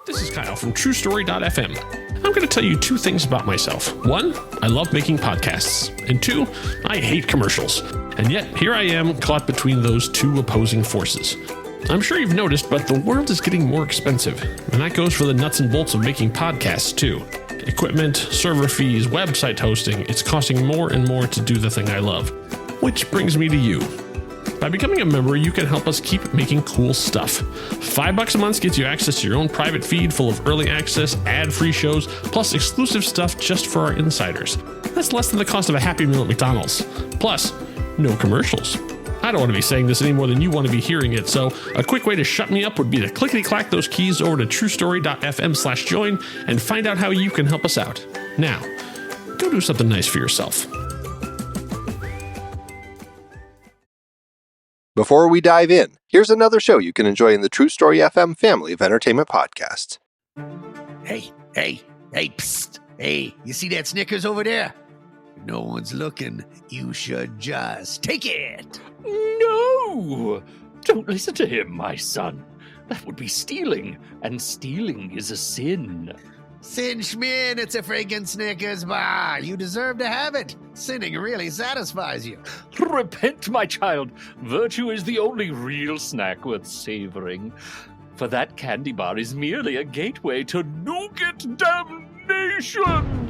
This is Kyle from TrueStory.fm. I'm going to tell you two things about myself. One, I love making podcasts. And two, I hate commercials. And yet, here I am caught between those two opposing forces. I'm sure you've noticed, but the world is getting more expensive. And that goes for the nuts and bolts of making podcasts, too. Equipment, server fees, website hosting, it's costing more and more to do the thing I love. Which brings me to you. By becoming a member, you can help us keep making cool stuff. $5 a month gets you access to your own private feed full of early access, ad-free shows, plus exclusive stuff just for our insiders. That's less than the cost of a Happy Meal at McDonald's. Plus, no commercials. I don't want to be saying this any more than you want to be hearing it, so a quick way to shut me up would be to clickety-clack those keys over to truestory.fm/join and find out how you can help us out. Now, go do something nice for yourself. Before we dive in, here's another show you can enjoy in the True Story FM family of entertainment podcasts. Hey, psst. Hey, you see that Snickers over there? If no one's looking, you should just take it. No! Don't listen to him, my son. That would be stealing, and stealing is a sin. Sin Schmin, it's a friggin' Snickers bar. You deserve to have it. Sinning really satisfies you. Repent, my child. Virtue is the only real snack worth savoring. For that candy bar is merely a gateway to nougat damnation.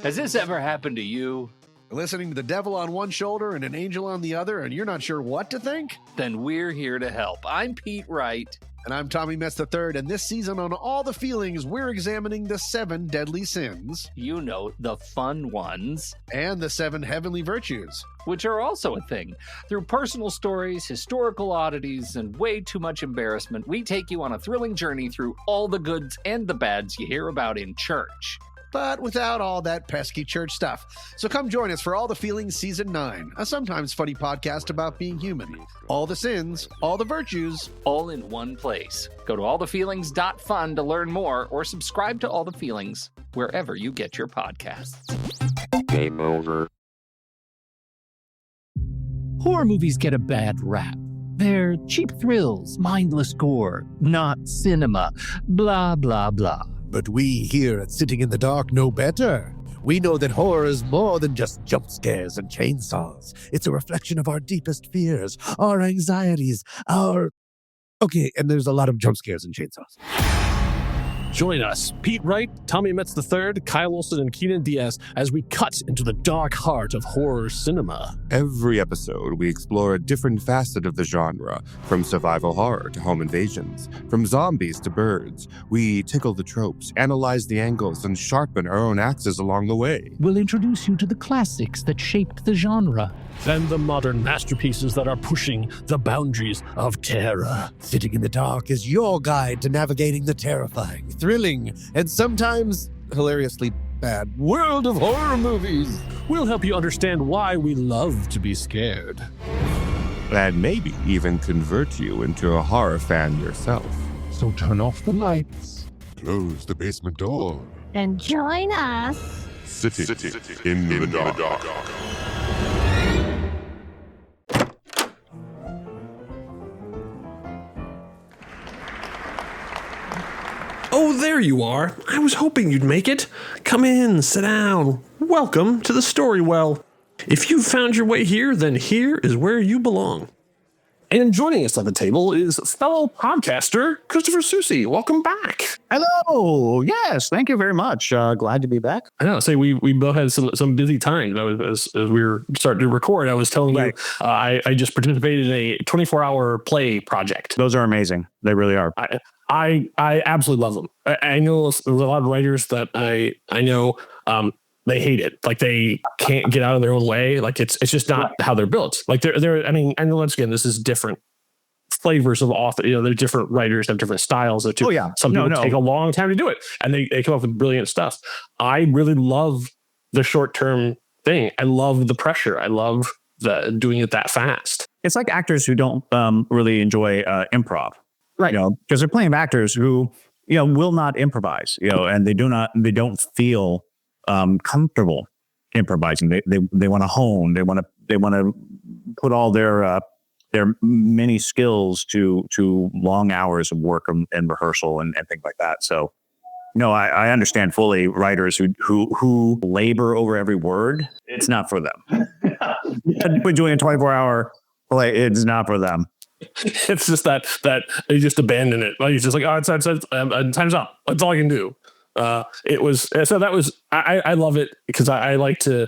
Has this ever happened to you? Listening to the devil on one shoulder and an angel on the other, and you're not sure what to think? Then we're here to help. I'm Pete Wright. And I'm Tommy Metz III, and this season on All the Feelings, we're examining the 7 deadly sins. You know, the fun ones. And the 7 heavenly virtues. Which are also a thing. Through personal stories, historical oddities, and way too much embarrassment, we take you on a thrilling journey through all the goods and the bads you hear about in church. But without all that pesky church stuff. So come join us for All the Feelings Season 9, a sometimes funny podcast about being human. All the sins, all the virtues. All in one place. Go to allthefeelings.fun to learn more, or subscribe to All the Feelings wherever you get your podcasts. Game over. Horror movies get a bad rap. They're cheap thrills, mindless gore, not cinema, blah, blah, blah. But we here at Sitting in the Dark know better. We know that horror is more than just jump scares and chainsaws. It's a reflection of our deepest fears, our anxieties, Okay, and there's a lot of jump scares and chainsaws. Join us, Pete Wright, Tommy Metz III, Kyle Olson, and Keenan Diaz, as we cut into the dark heart of horror cinema. Every episode, we explore a different facet of the genre, from survival horror to home invasions, from zombies to birds. We tickle the tropes, analyze the angles, and sharpen our own axes along the way. We'll introduce you to the classics that shaped the genre. And the modern masterpieces that are pushing the boundaries of terror. Sitting in the Dark is your guide to navigating the terrifying, thrilling, and sometimes hilariously bad world of horror movies. We'll help you understand why we love to be scared. And maybe even convert you into a horror fan yourself. So turn off the lights, close the basement door, and join us. Sitting in the dark. Oh, there you are. I was hoping you'd make it. Come in, sit down. Welcome to the Story Well. If you've found your way here, then here is where you belong. And joining us at the table is fellow podcaster Christopher Soucy. Welcome back. Hello. Yes, thank you very much. Glad to be back. I know. Say we both had some busy times. As we were starting to record, I was telling you I just participated in a 24-hour play project. Those are amazing. They really are. I absolutely love them. I know there's a lot of writers that I know they hate it. Like they can't get out of their own way. Like it's just not how they're built. Like they're I mean, and once again, this is different flavors of author. You know, they're different writers have different styles. Some people take a long time to do it, and they come up with brilliant stuff. I really love the short term thing. I love the pressure. I love doing it that fast. It's like actors who don't really enjoy improv. Right. You know, because they're playing actors who, you know, will not improvise, you know, and they don't feel comfortable improvising. They want to hone. They want to put all their there are many skills to long hours of work and rehearsal and things like that. So, no, I understand fully writers who labor over every word. It's not for them. We're doing a 24-hour play. It's not for them. It's just that you just abandon it. Like, it's just like, oh, it's time's up. That's all I can do. It was so that was I love it because I like to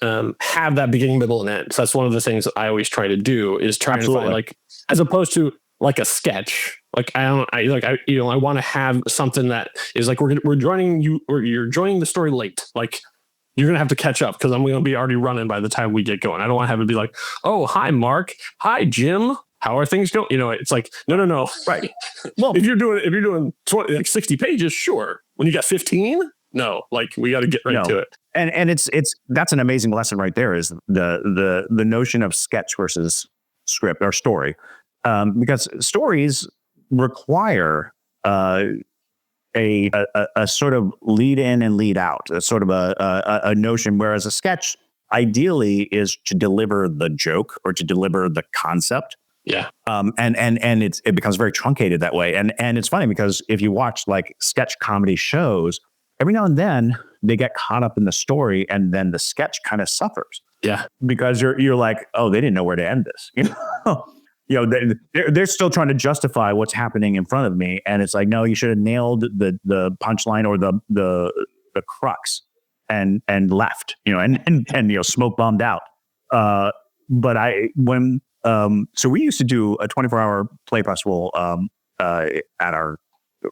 have that beginning, middle, and end. So that's one of the things that I always try to do is try to find, like, as opposed to like a sketch. Like I want to have something that is like we're joining you, or you're joining the story late. Like you're gonna have to catch up because I'm gonna be already running by the time we get going. I don't want to have it be like, oh, hi Mark, hi Jim. How are things going? It's like, no. Right. Well, if you're doing 20, like 60 pages, sure. When you got 15, no, like we got to get right to it. And it's that's an amazing lesson right there, is the notion of sketch versus script or story, because stories require a sort of lead in and lead out, a sort of a notion, whereas a sketch ideally is to deliver the joke or to deliver the concept. Yeah. And it becomes very truncated that way. And it's funny because if you watch like sketch comedy shows, every now and then they get caught up in the story and then the sketch kind of suffers. Yeah. Because you're like, oh, they didn't know where to end this. They're still trying to justify what's happening in front of me. And it's like, no, you should have nailed the punchline or the crux and left, and smoke bombed out. So we used to do a 24-hour play festival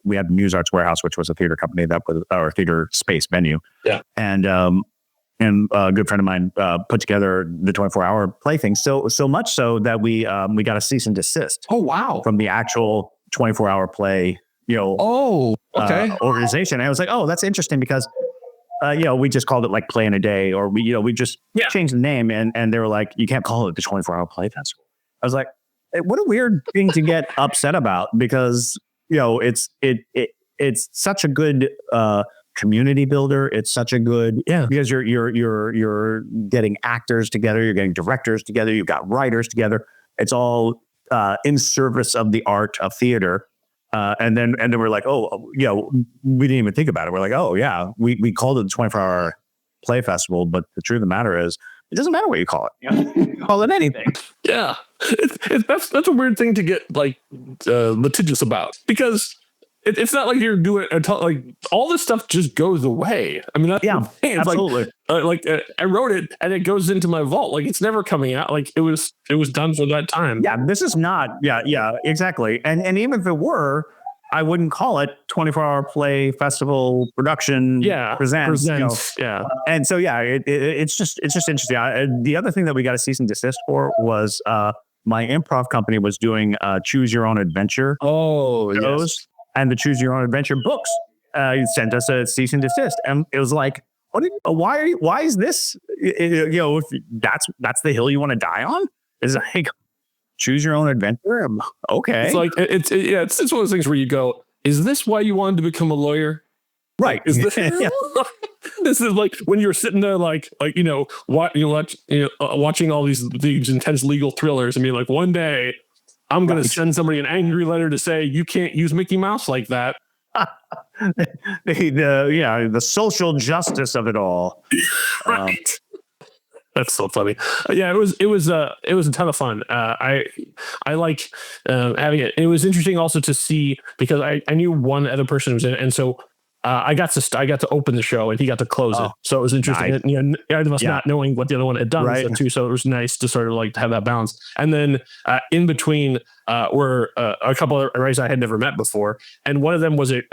we had Muse Arts Warehouse, which was a theater company that was our theater space venue. Yeah. And a good friend of mine put together the 24-hour play thing. So much so that we got a cease and desist. Oh, wow. From the actual 24-hour play, organization. And I was like, oh, that's interesting because we just called it like Play in a Day, or we just changed the name, and they were like, you can't call it the 24-hour play festival. I was like, what a weird thing to get upset about, because it's such a good community builder. It's such a good because you're getting actors together, you're getting directors together, you've got writers together. It's all in service of the art of theater. And then we're like, oh, we didn't even think about it. We're like, oh yeah, we called it the 24-hour play festival, but the truth of the matter is, it doesn't matter what you call it. You can call it anything. Yeah, that's a weird thing to get like litigious about, because it's not like you're doing like all this stuff just goes away. I mean, that's absolutely. Like I wrote it and it goes into my vault. Like it's never coming out. Like it was done for that time. Yeah, this is not. Yeah, exactly. And even if it were, I wouldn't call it 24-hour play festival production. Presents. And so it's just interesting. The other thing that we got a cease and desist for was my improv company was doing choose your own adventure. Oh, shows. Yes. And the Choose Your Own Adventure books sent us a cease and desist, and it was like, why is this? If that's the hill you want to die on, is like choose your own adventure. Okay, it's like it's one of those things where you go, is this why you wanted to become a lawyer? Right. Is this? This is like when you're sitting there, watching all these intense legal thrillers, and being like, one day I'm going to send somebody an angry letter to say you can't use Mickey Mouse like that. The social justice of it all. Right. That's so funny. It was a ton of fun. I like having it. It was interesting also to see, because I knew one other person who was in it, and so I got to open the show and he got to close it. So it was interesting. Nice. And, either of us not knowing what the other one had done, right. too. So it was nice to sort of like to have that balance. And then in between were a couple of writers I had never met before, and one of them was a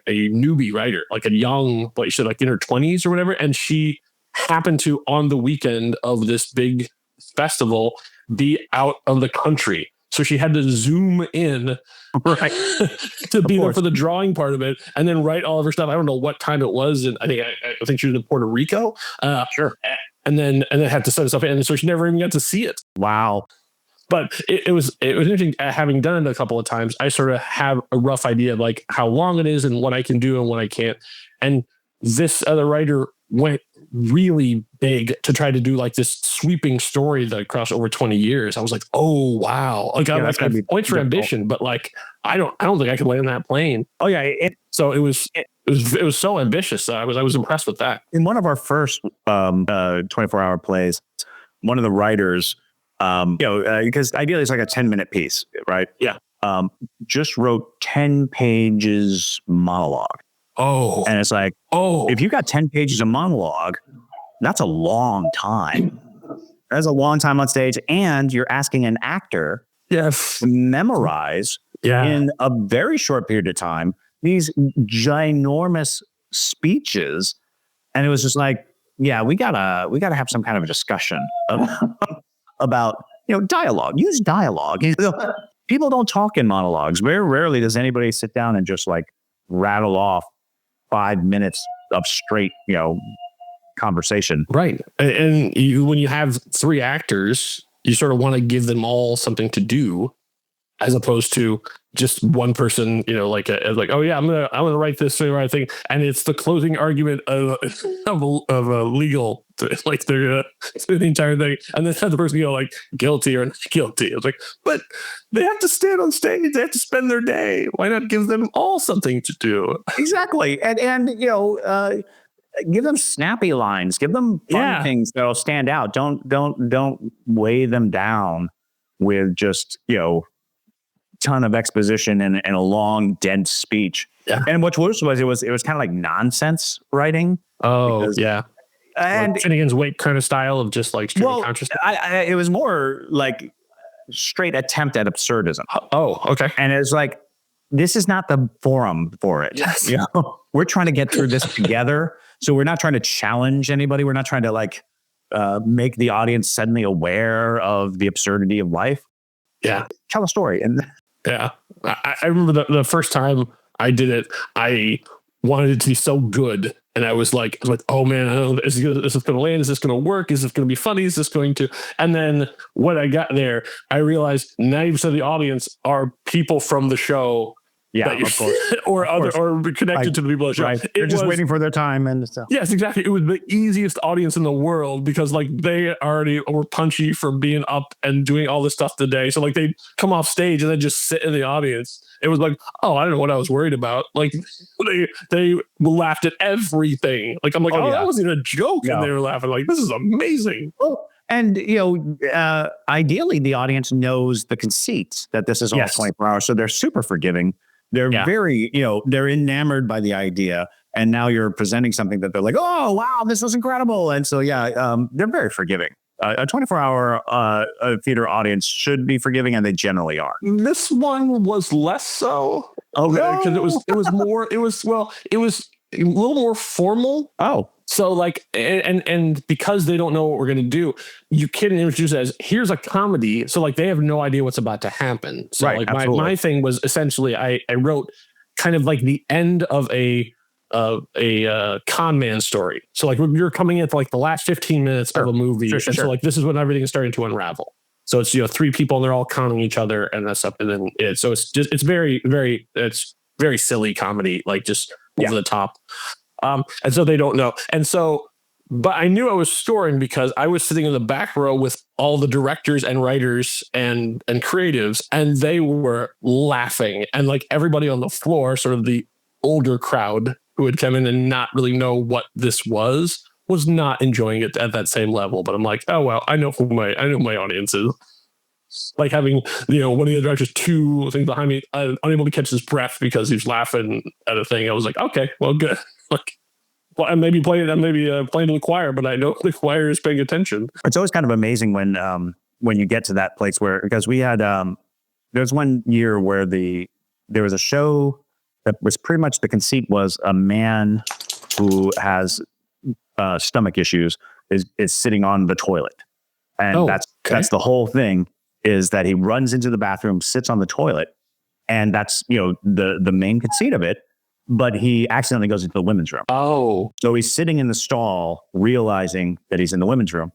newbie writer, like a young, like she said, like in her 20s or whatever, and she happened to, on the weekend of this big festival, be out of the country. So she had to zoom in, right, to be there for the drawing part of it, and then write all of her stuff. I don't know what time it was, and I think she was in Puerto Rico. Sure. And then had to set stuff in, and so she never even got to see it. Wow. But it was interesting. Having done it a couple of times, I sort of have a rough idea of like how long it is and what I can do and what I can't. And this other writer went really big to try to do like this sweeping story that crossed over 20 years. I was like, oh wow. Like I have points for ambition, but like I don't think I could land that plane. Oh yeah. So it was so ambitious. I was impressed with that. In one of our first 24-hour plays, one of the writers, because ideally it's like a 10-minute piece, right? Yeah. Just wrote 10 pages monologue. Oh. And it's like, if you got 10 pages of monologue, that's a long time. That's a long time on stage. And you're asking an actor to memorize in a very short period of time these ginormous speeches. And it was just like, yeah, we gotta have some kind of a discussion about, dialogue. Use dialogue. People don't talk in monologues. Very rarely does anybody sit down and just like rattle off 5 minutes of straight, conversation. Right. And when you have 3 actors, you sort of want to give them all something to do, as opposed to just one person, oh yeah, I'm gonna write this thing, and it's the closing argument of a legal, like they're the entire thing, and then have the person go like guilty or not guilty. It's like, but they have to stand on stage, they have to spend their day. Why not give them all something to do? Exactly, and give them snappy lines, give them fun things that'll stand out. Don't weigh them down with just ton of exposition and a long dense speech. Yeah. And what's worse was it was kind of like nonsense writing. Oh yeah. And like Finnegan's Wake kind of style of just like straight consciousness. It was more like straight attempt at absurdism. Oh, okay. And it's like, this is not the forum for it. Yes. We're trying to get through this together. So we're not trying to challenge anybody. We're not trying to like make the audience suddenly aware of the absurdity of life. Yeah. Tell a story. And yeah, I remember the first time I did it, I wanted it to be so good. And I was like, oh man, I don't know, is this going to land? Is this going to work? Is this going to be funny? Is this going to? And then when I got there, I realized 90% of the audience are people from the show. Yeah, of course. or connected to the people of the show. Right. They're just waiting for their time and stuff. Yes, exactly. It was the easiest audience in the world because like they already were punchy from being up and doing all this stuff today. So like they come off stage and then just sit in the audience. It was like, oh, I don't know what I was worried about. Like they laughed at everything. Like I'm like, that wasn't even a joke, and they were laughing. Like this is amazing. Oh. And, ideally the audience knows the conceit that this is all 24 hours. So they're super forgiving. They're very, they're enamored by the idea. And now you're presenting something that they're like, oh, wow, this was incredible. And so, they're very forgiving. A 24-hour theater audience should be forgiving, and they generally are. This one was less so. Okay, because it was a little more formal. Oh. So like, and because they don't know what we're going to do, you can introduce it as here's a comedy. So like, they have no idea what's about to happen. So right, like my thing was essentially, I wrote kind of like the end of a con man story. So like you're coming in for like the last 15 minutes of a movie. So like, this is when everything is starting to unravel. So it's, 3 people and they're all conning each other and that's up. And then it's very, very, it's very silly comedy, like just over the top. And so they don't know. And so, but I knew I was scoring because I was sitting in the back row with all the directors and writers and creatives, and they were laughing. And like everybody on the floor, sort of the older crowd who had come in and not really know what this was not enjoying it at that same level. But I'm like, oh, well, I know who my audience is. Like having, one of the directors 2 things behind me, unable to catch his breath because he was laughing at a thing. I was like, okay, well, good. Like, well, I may be playing to the choir, but I know the choir is paying attention. It's always kind of amazing when you get to that place because we had there's one year where there was a show that was pretty much the conceit was a man who has stomach issues is sitting on the toilet, and that's the whole thing. Is that he runs into the bathroom, sits on the toilet, and that's, the main conceit of it, but he accidentally goes into the women's room. Oh. So he's sitting in the stall, realizing that he's in the women's room.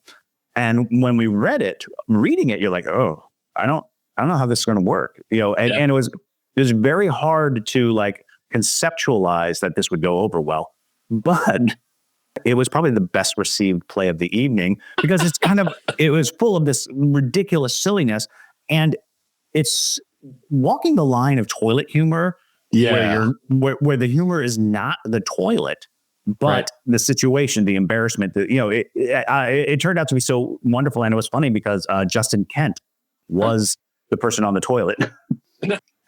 And when we reading it, you're like, oh, I don't know how this is going to work. And it was very hard to like conceptualize that this would go over well. But It was probably the best received play of the evening because it was full of this ridiculous silliness, and it's walking the line of toilet humor. Yeah. Where the humor is not the toilet, but the situation, the embarrassment, it turned out to be so wonderful. And it was funny because Justin Kent was the person on the toilet.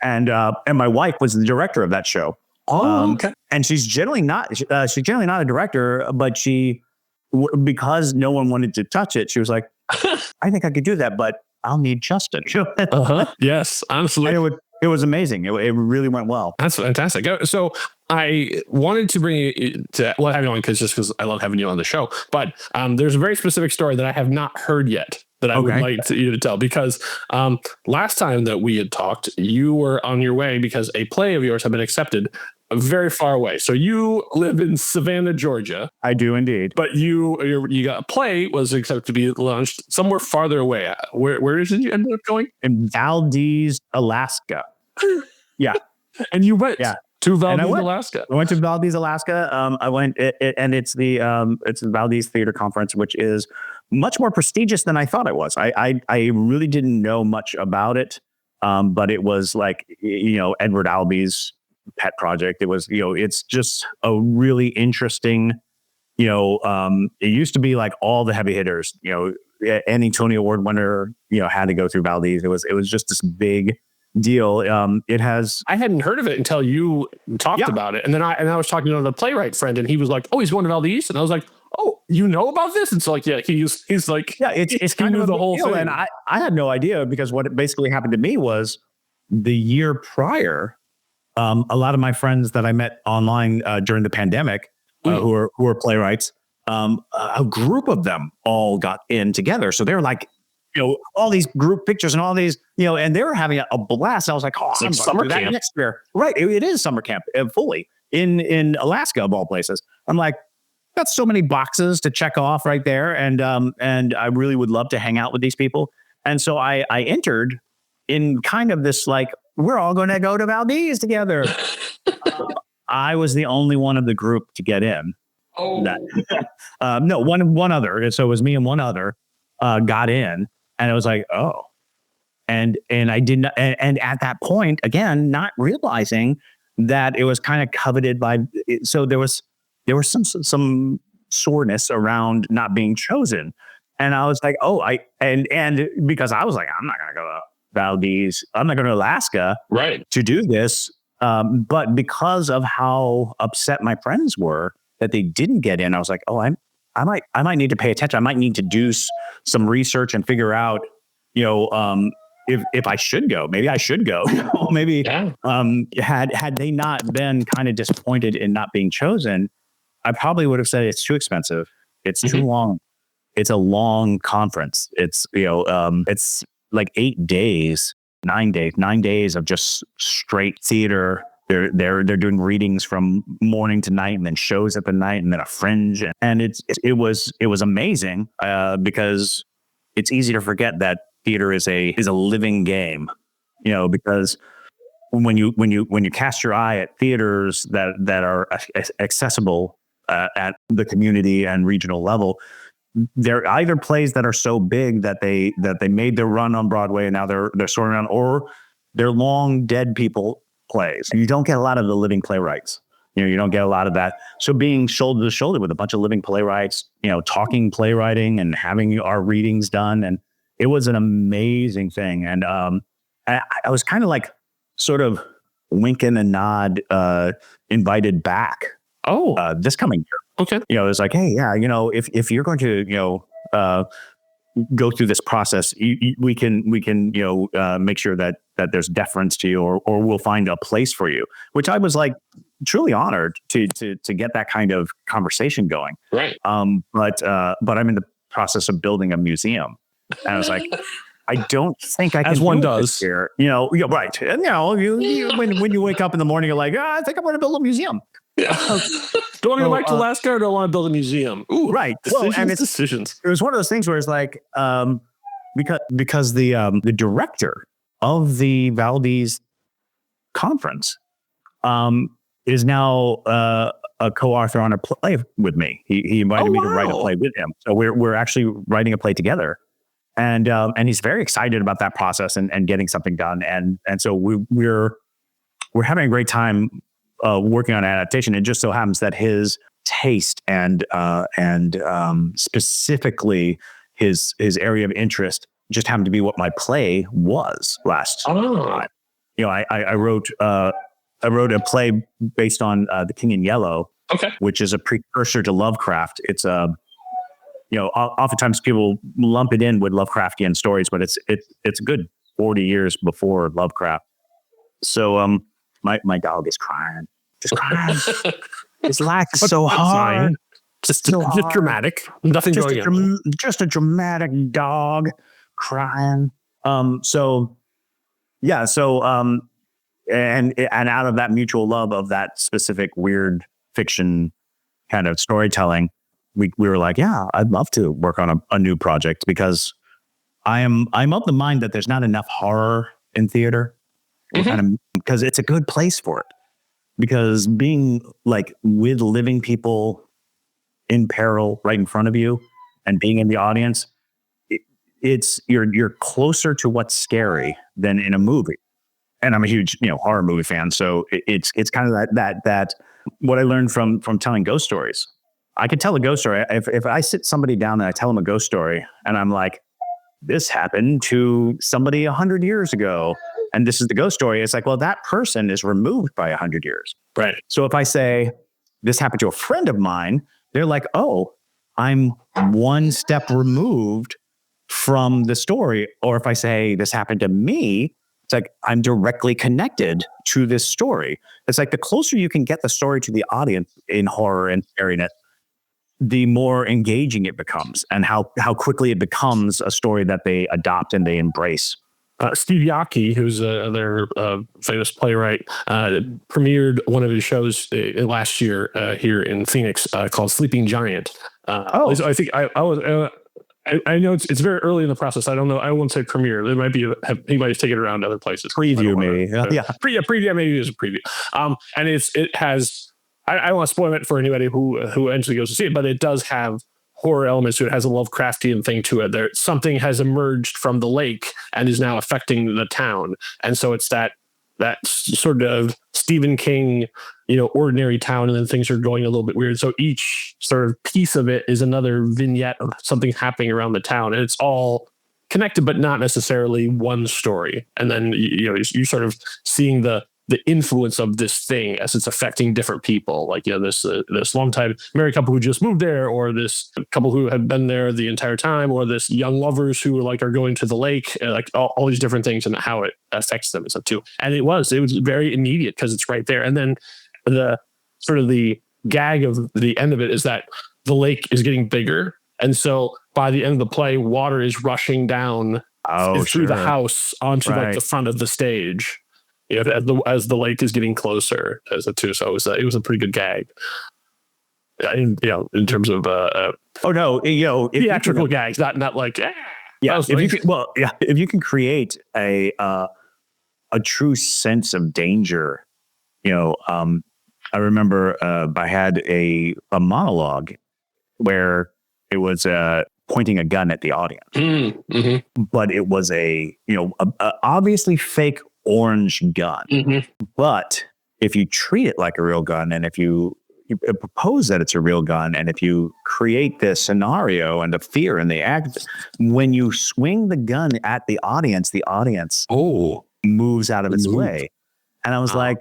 And my wife was the director of that show. Okay. And she's generally not a director, but because no one wanted to touch it, she was like, I think I could do that, but I'll need Justin. Yes, absolutely. And it was amazing. It really went well. That's fantastic. So I wanted to bring you to have you on because I love having you on the show. But there's a very specific story that I have not heard yet that I would like you to tell, because last time that we had talked, you were on your way because a play of yours had been accepted very far away. So you live in Savannah, Georgia. I do indeed. But you got a play was accepted to be launched somewhere farther away. Where did you end up going? In Valdez, Alaska. Yeah. And you went to Valdez, Alaska. I went to Valdez, Alaska. I went, and it's the Valdez Theater Conference, which is much more prestigious than I thought it was. I really didn't know much about it, but it was like, Edward Albee's pet project. It was, it's just a really interesting, it used to be like all the heavy hitters, any Tony Award winner, had to go through Valdez. It was just this big deal. I hadn't heard of it until you talked about it. And then I was talking to the playwright friend, and he was like, oh, he's going to Valdez. And I was like, oh, you know about this? And so like, yeah, he's like, yeah, it's kind of the whole thing. And I had no idea, because what basically happened to me was the year prior, a lot of my friends that I met online during the pandemic, who are playwrights, a group of them all got in together. So they're like, all these group pictures and all these, and they were having a blast. I was like, oh, it's like summer camp next year. Right. It is summer camp fully in Alaska, of all places. I'm like, got so many boxes to check off right there. And I really would love to hang out with these people. And so I entered in kind of this, like, we're all going to go to Valdez together. I was the only one of the group to get in. Oh, no, one other. So it was me and one other got in, and it was like, oh, and I didn't. And at that point, again, not realizing that it was kind of coveted by. So there was some soreness around not being chosen, and I was like, oh, and because I was like, I'm not going to go to Valdez, I'm not going to Alaska, to do this. But because of how upset my friends were that they didn't get in, I was like, oh, I might need to pay attention. I might need to do some research and figure out, if I should go. Maybe I should go. Maybe had they not been kind of disappointed in not being chosen, I probably would have said it's too expensive. It's too long. It's a long conference. It's it's like 9 days of just straight theater. They're doing readings from morning to night, and then shows at the night, and then a fringe, and it was amazing because it's easy to forget that theater is a living game, because when you cast your eye at theaters that are accessible at the community and regional level, they're either plays that are so big that they made their run on Broadway and now they're sorting around, or they're long dead people plays. You don't get a lot of the living playwrights. You don't get a lot of that. So being shoulder to shoulder with a bunch of living playwrights, talking playwriting and having our readings done, and it was an amazing thing. And I was kind of like sort of wink and a nod, invited back. This coming year. Okay. It was like, hey, yeah, if you're going to, go through this process, we can make sure that there's deference to you, or we'll find a place for you, which I was like truly honored to get that kind of conversation going. Right. But I'm in the process of building a museum, and I was like, I don't think I can. As one does here. Right. And when you wake up in the morning, you're like, I think I'm going to build a museum. Yeah. Do I want to go back to Alaska, or do I want to build a museum? Ooh, right. Decisions. It was one of those things where it's like, because the director of the Valdez conference is now a co-author on a play with me. He invited me to write a play with him. So we're actually writing a play together, and he's very excited about that process and getting something done. And so we're having a great time working on adaptation. It just so happens that his taste and specifically his area of interest just happened to be what my play was last time. You know, I wrote a play based on The King in Yellow, which is a precursor to Lovecraft. It's oftentimes people lump it in with Lovecraftian stories, but it's a good 40 years before Lovecraft. So my dog is crying, just crying. His laugh is so hard. Just dramatic. Nothing going on. Just a dramatic dog crying. And out of that mutual love of that specific weird fiction kind of storytelling, we were like, yeah, I'd love to work on a new project, because I'm of the mind that there's not enough horror in theater, because it's a good place for it. Because being like with living people in peril right in front of you and being in the audience, you're closer to what's scary than in a movie. And I'm a huge, horror movie fan. So it's kind of that what I learned from telling ghost stories. I could tell a ghost story. If I sit somebody down and I tell them a ghost story and I'm like, this happened to somebody 100 years ago, and this is the ghost story, it's like, well, that person is removed by 100 years. Right. So if I say, this happened to a friend of mine, they're like, oh, I'm one step removed from the story. Or if I say, this happened to me, it's like, I'm directly connected to this story. It's like the closer you can get the story to the audience in horror and scariness, the more engaging it becomes, and how quickly it becomes a story that they adopt and they embrace. Steve Yockey, who's their famous playwright, premiered one of his shows last year here in Phoenix called Sleeping Giant. I think I know it's very early in the process. I don't know. I won't say premiere. It might be he might have taken it around other places. Preview maybe. Preview maybe is a preview. And it has. I don't want to spoil it for anybody who eventually goes to see it, but it does have horror elements to it. It has a Lovecraftian thing to it. There, something has emerged from the lake and is now affecting the town, and so it's that sort of Stephen King, ordinary town, and then things are going a little bit weird. So each sort of piece of it is another vignette of something happening around the town, and it's all connected, but not necessarily one story. And then you're sort of seeing the influence of this thing as it's affecting different people, like this longtime married couple who just moved there, or this couple who had been there the entire time, or this young lovers who are going to the lake, like all these different things and how it affects them and stuff too. And it was very immediate because it's right there. And then the sort of the gag of the end of it is that the lake is getting bigger, and so by the end of the play, water is rushing down through the house onto the front of the stage. As the lake is getting closer, as a too. So it was a pretty good gag. In terms of theatrical gags, not like if you can create a true sense of danger, I remember I had a monologue where it was pointing a gun at the audience, but it was a obviously fake orange gun. But if you treat it like a real gun, and if you propose that it's a real gun, and if you create this scenario and the fear and the act, when you swing the gun at the audience moves out of its way. And I was like,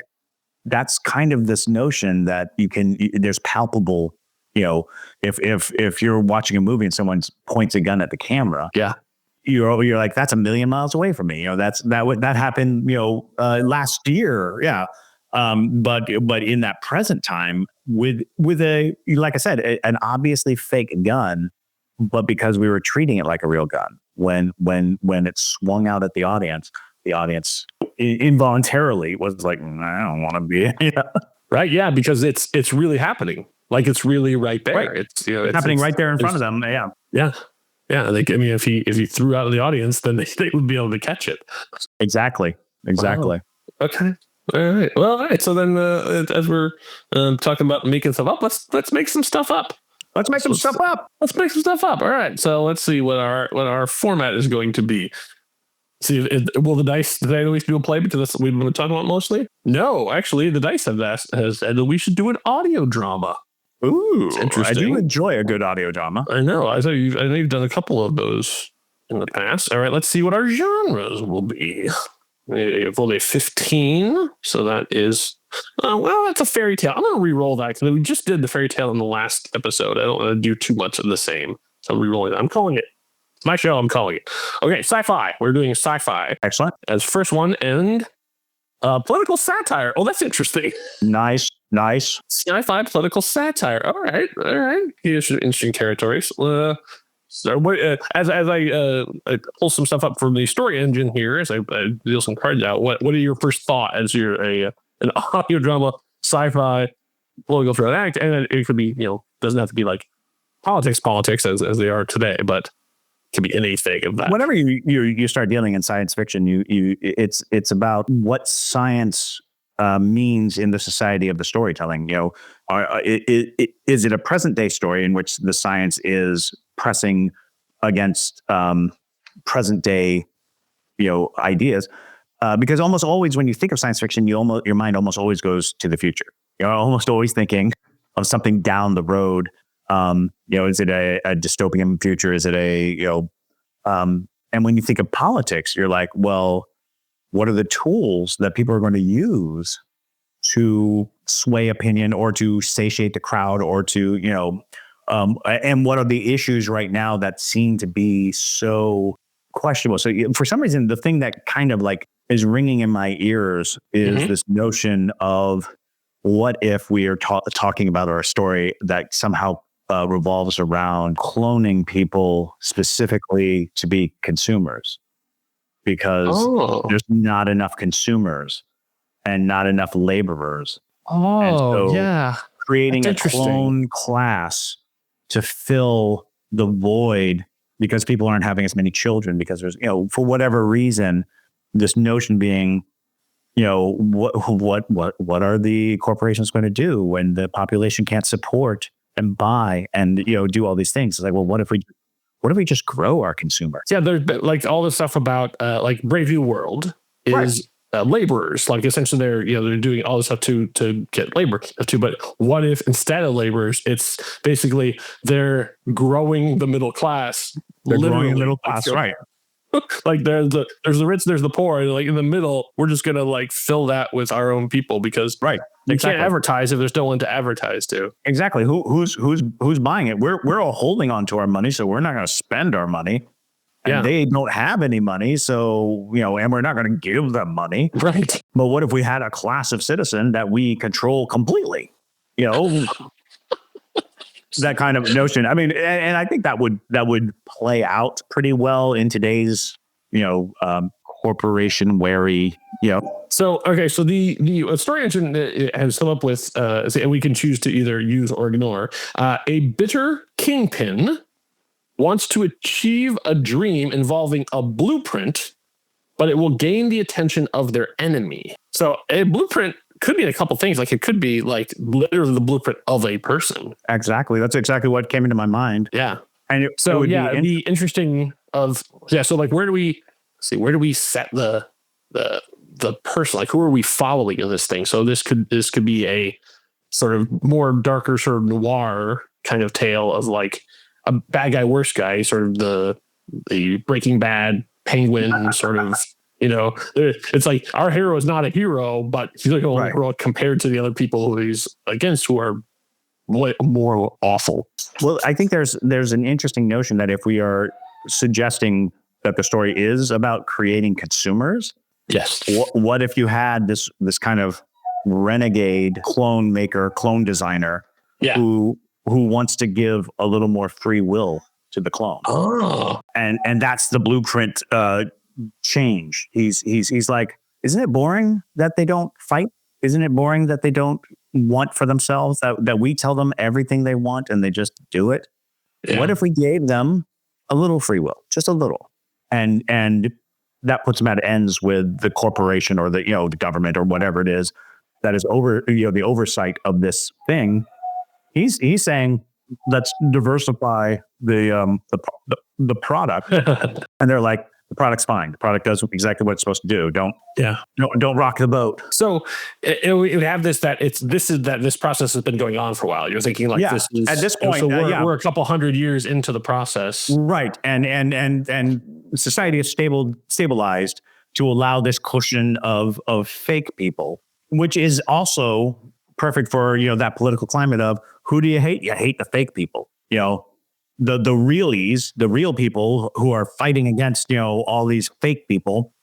that's kind of this notion that there's palpable, if you're watching a movie and someone points a gun at the camera, you're like, that's a million miles away from me. That happened, last year. Yeah. But in that present time with a, like I said, an obviously fake gun, but because we were treating it like a real gun, when it swung out at the audience involuntarily was like, I don't want to be, right. Yeah. Because it's really happening. Like it's really right there. Right. It's happening right there in front of them. Yeah. Yeah. Yeah, if he threw out of the audience, then they would be able to catch it. Exactly. Wow. Okay. All right. Well, all right. So then, as we're talking about making stuff up, let's make some stuff up. Let's make some stuff up. Let's make some stuff up. All right. So let's see what our format is going to be. See, will the dice that I always people play because that's what we want to talk about mostly? No, actually, the dice has said that we should do an audio drama. Ooh, interesting. I do enjoy a good audio drama. I know. I know you've done a couple of those in the past. All right, let's see what our genres will be. Rolled a 15, so that is well, that's a fairy tale. I'm gonna re-roll that because we just did the fairy tale in the last episode. I don't want to do too much of the same, so I'm re-rolling that. I'm calling it. My show, I'm calling it. Okay, sci-fi. We're doing sci-fi. Excellent. As first one, and political satire. Oh, that's interesting. Nice. Sci-fi political satire. All right. Here's interesting territories. So as I pull some stuff up from the story engine here, as I deal some cards out, what are your first thought as you're an audio drama, sci-fi, political throughout act, and it could be, doesn't have to be like politics as they are today, but can be anything of that. Whenever you start dealing in science fiction, it's about what science means in the society of the storytelling. Is it a present day story in which the science is pressing against present day ideas? Because almost always when you think of science fiction, your mind almost always goes to the future. You're almost always thinking of something down the road. Is it a dystopian future? Is it and when you think of politics, you're like, well, what are the tools that people are going to use to sway opinion or to satiate the crowd or to, and what are the issues right now that seem to be so questionable? So for some reason, the thing that kind of like is ringing in my ears is this notion of what if we are talking about our story that somehow revolves around cloning people specifically to be consumers, because there's not enough consumers and not enough laborers. Creating a clone class to fill the void because people aren't having as many children because there's, for whatever reason, this notion being, what are the corporations going to do when the population can't support and buy and do all these things? It's like, well, what if we just grow our consumers? Yeah, there's like all this stuff about like Brave New World is laborers. Like essentially they're doing all this stuff to get labor too. But what if instead of laborers, it's basically they're growing the middle class? They're growing the middle class, right? Like there's the rich, there's the poor, and like in the middle, we're just gonna like fill that with our own people because they can't advertise if there's no one to advertise to. Exactly. Who's buying it? We're all holding on to our money, so we're not going to spend our money. And they don't have any money, so and we're not going to give them money. Right. But what if we had a class of citizen that we control completely? That kind of notion. I mean, and I think that would play out pretty well in today's, corporation wary, So, okay. So the story engine has come up with, and we can choose to either use or ignore, a bitter kingpin wants to achieve a dream involving a blueprint, but it will gain the attention of their enemy. So a blueprint could be a couple things. Like it could be like literally the blueprint of a person. Exactly. That's exactly what came into my mind. Yeah. And it'd be interesting so like where do we set the person? Like who are we following in this thing? So this could be a sort of more darker sort of noir kind of tale of like a bad guy, worse guy, sort of the Breaking Bad penguin sort of, it's like our hero is not a hero, but he's like a hero compared to the other people who he's against who are more awful. Well, I think there's an interesting notion that if we are suggesting that the story is about creating consumers, yes. What if you had this kind of renegade clone maker, clone designer, who wants to give a little more free will to the clone? And that's the blueprint change. He's like, isn't it boring that they don't fight? Isn't it boring that they don't want for themselves, that we tell them everything they want and they just do it? Yeah. What if we gave them a little free will, just a little, and that puts him at ends with the corporation or the the government or whatever it is that is over the oversight of this thing. He's saying, let's diversify the product, and they're like, the product's fine. The product does exactly what it's supposed to do. Don't rock the boat. So it would have this process has been going on for a while. You're thinking like this is, at this point. So we're a couple hundred years into the process, right? And society is stabilized to allow this cushion of fake people, which is also perfect for that political climate of who do you hate? You hate the fake people. The realies, the real people who are fighting against, all these fake people.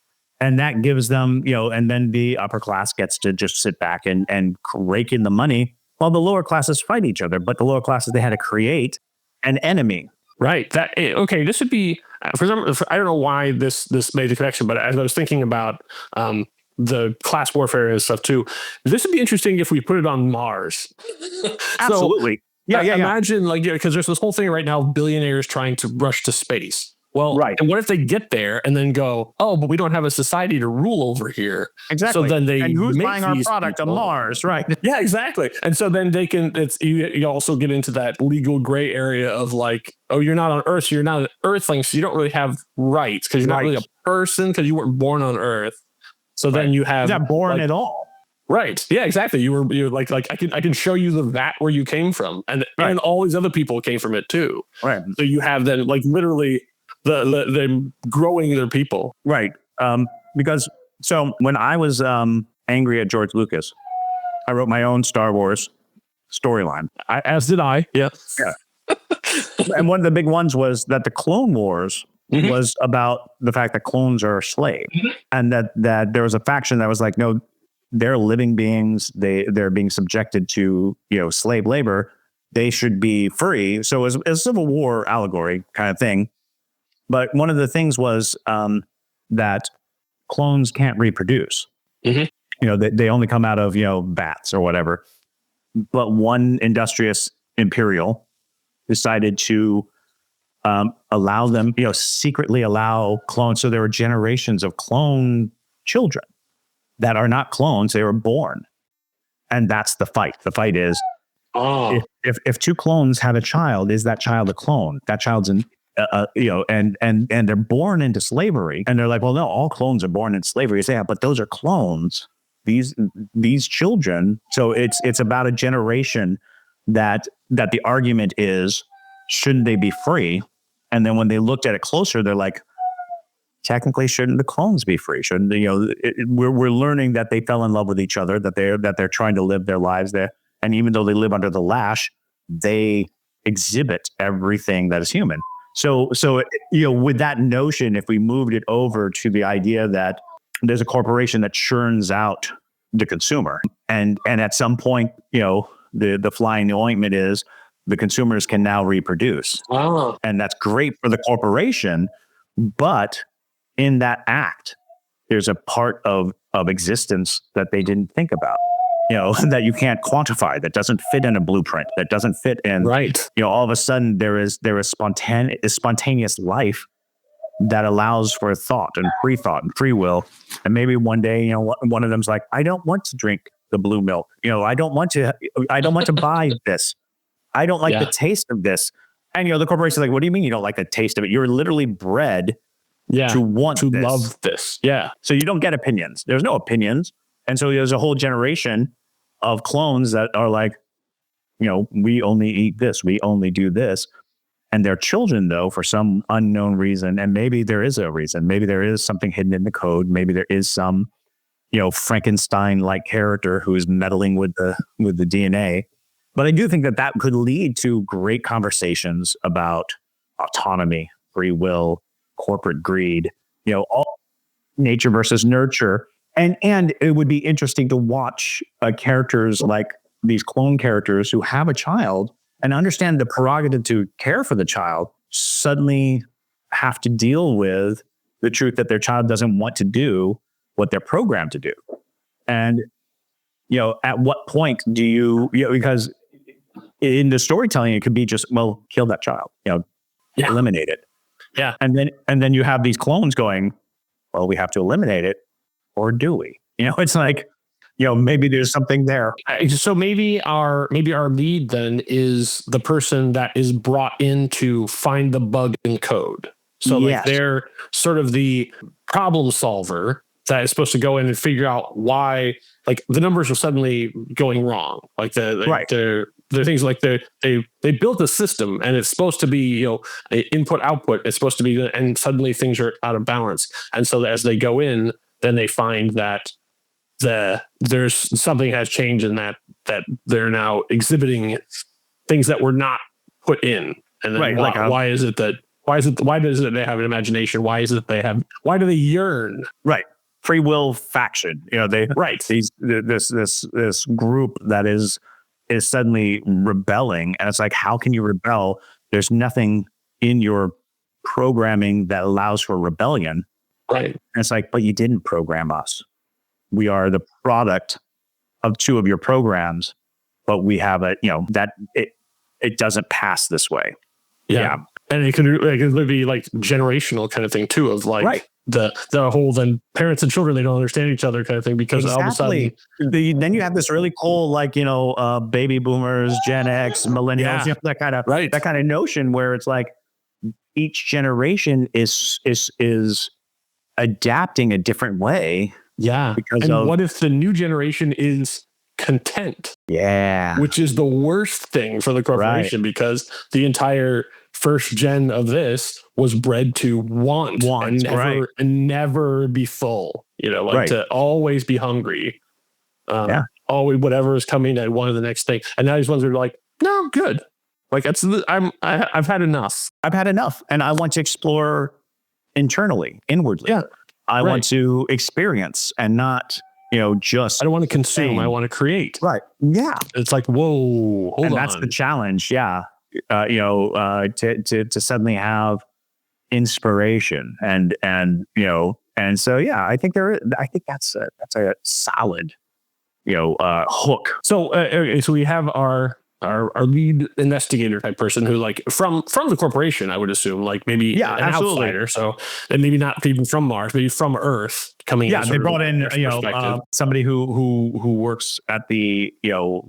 And that gives them, and then the upper class gets to just sit back and rake in the money while the lower classes fight each other. But the lower classes, they had to create an enemy. Right. This would be, I don't know why this made the connection, but as I was thinking about the class warfare and stuff too, this would be interesting if we put it on Mars. Absolutely. Imagine because there's this whole thing right now of billionaires trying to rush to space. Well, right. And what if they get there and then go, oh, but we don't have a society to rule over here. Exactly. So then and who's buying our product on Mars? Right. Yeah, exactly. And so then they can, you also get into that legal gray area of like, oh, you're not on Earth. So you're not an Earthling. So you don't really have rights because you're not really a person because you weren't born on Earth. So then you have not born at all. Right. Yeah, exactly. You're like I can show you the vat where you came from, and all these other people came from it too. Right. So you have then like literally the growing their people. Right. Because so when I was angry at George Lucas, I wrote my own Star Wars storyline. As did I. Yeah. And one of the big ones was that the Clone Wars was about the fact that clones are slaves, and that there was a faction that was like, no, they're living beings. They're being subjected to slave labor. They should be free. So it was a Civil War allegory kind of thing. But one of the things was that clones can't reproduce. They only come out of bats or whatever. But one industrious Imperial decided to allow them, secretly allow clones. So there were generations of clone children that are not clones. They were born. And that's the fight. The fight is, if two clones have a child, is that child a clone? That child's and they're born into slavery. And they're like, well, no, all clones are born in slavery. You say, yeah, but those are clones. These children. So it's about a generation that the argument is, shouldn't they be free? And then when they looked at it closer, they're like, technically, shouldn't the clones be free? Shouldn't we're learning that they fell in love with each other, that they're trying to live their lives there, and even though they live under the lash, they exhibit everything that is human. So with that notion, if we moved it over to the idea that there's a corporation that churns out the consumer, and at some point, the fly in the ointment is the consumers can now reproduce, and that's great for the corporation, but in that act, there's a part of existence that they didn't think about, that you can't quantify, that doesn't fit in a blueprint, that doesn't fit in, all of a sudden there is spontaneous life that allows for thought and free will. And maybe one day, one of them's like, I don't want to drink the blue milk. I don't want to buy this. I don't like the taste of this. And, the corporation's like, what do you mean you don't like the taste of it? You're literally bred to want to love this. Yeah. So you don't get opinions. There's no opinions. And so there's a whole generation of clones that are like, we only eat this. We only do this. And their children, though, for some unknown reason, and maybe there is a reason, maybe there is something hidden in the code. Maybe there is some, Frankenstein-like character who is meddling with the DNA. But I do think that could lead to great conversations about autonomy, free will, corporate greed, all nature versus nurture. And it would be interesting to watch characters like these clone characters who have a child and understand the prerogative to care for the child suddenly have to deal with the truth that their child doesn't want to do what they're programmed to do. And, at what point do you because in the storytelling, it could be just, well, kill that child, eliminate it. Yeah. And then you have these clones going, well, we have to eliminate it, or do we? It's like, maybe there's something there. So maybe our lead then is the person that is brought in to find the bug in code. So like they're sort of the problem solver that is supposed to go in and figure out why like the numbers are suddenly going wrong. Like the things like they built a system and it's supposed to be, input output. It's supposed to be, and suddenly things are out of balance. And so as they go in, then they find that there's something has changed in that they're now exhibiting things that were not put in. And then why does it they have an imagination? Why do they yearn? Right. Free will faction. This group that is suddenly rebelling. And it's like, how can you rebel? There's nothing in your programming that allows for rebellion. Right. And it's like, but you didn't program us. We are the product of two of your programs, but we have that it doesn't pass this way. Yeah. And it could be like generational kind of thing too, of like the whole then parents and children, they don't understand each other kind of thing, because all of a sudden then you have this really cool, like, baby boomers, Gen X, millennials, that kind of notion where it's like each generation is adapting a different way. Yeah. What if the new generation is content? Yeah. Which is the worst thing for the corporation, because the entire first gen of this was bred to want and never be full, to always be hungry. Always whatever is coming, I wanted the next thing. And now these ones are like, no, I'm good. Like I've had enough. I've had enough. And I want to explore inwardly. Yeah. I want to experience and not, just. I don't want to consume. I want to create. Right. Yeah. It's like, whoa, hold on. That's the challenge. Yeah. To suddenly have inspiration and so, I think that's a solid, hook. So we have our lead investigator type person who, like, from the corporation, I would assume, like maybe an outsider. So, and maybe not even from Mars, maybe from Earth coming in. Yeah, they brought in somebody who works at the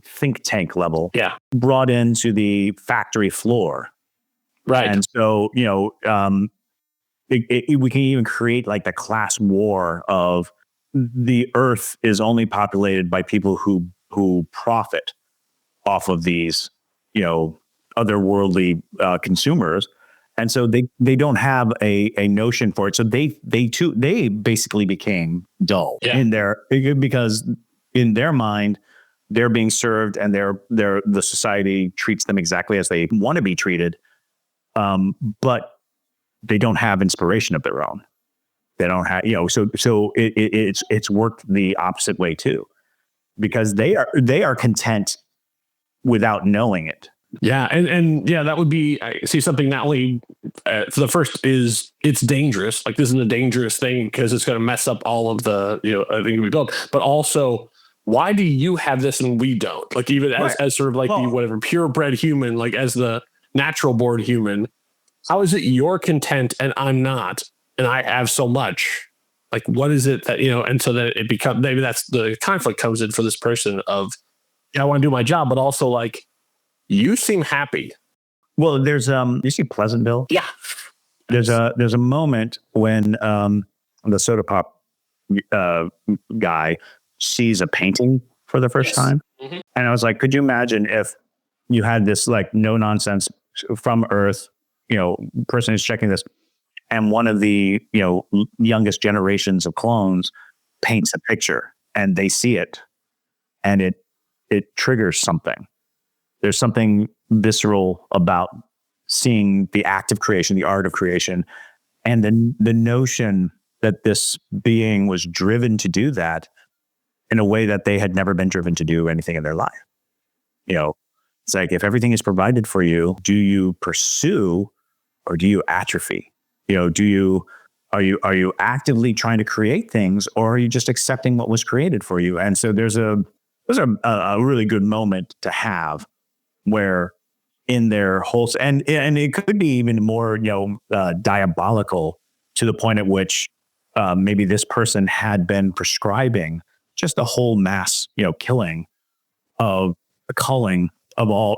think tank level. Yeah, brought into the factory floor. Right, and so we can even create like the class war of the Earth is only populated by people who profit off of these, otherworldly consumers, and so they don't have a notion for it. So they basically became dull because in their mind they're being served, and the society treats them exactly as they want to be treated, but they don't have inspiration of their own. They don't have so it's worked the opposite way too, because they are content without knowing it. Yeah. And that would be, I see something not only for the first is it's dangerous. Like, this is a dangerous thing because it's going to mess up all of the, thing we built, but also, why do you have this and we don't? Like, even as sort of like the whatever purebred human, like as the natural born human, how is it you're content and I'm not, and I have so much? Like, what is it that, and so that it becomes, maybe that's the conflict comes in for this person of, I want to do my job, but also like, you seem happy. Well, there's you see Pleasantville? Yeah. There's a moment when the soda pop guy sees a painting for the first time. Mm-hmm. And I was like, could you imagine if you had this like no nonsense from Earth, person who's checking this, and one of the, youngest generations of clones paints a picture and they see it and it triggers something. There's something visceral about seeing the act of creation, the art of creation, and the notion that this being was driven to do that in a way that they had never been driven to do anything in their life. It's like, if everything is provided for you, do you pursue or do you atrophy? Are you actively trying to create things, or are you just accepting what was created for you? And so there's a really good moment to have where in their whole, and it could be even more, diabolical, to the point at which maybe this person had been prescribing just a whole mass, killing of the culling of all,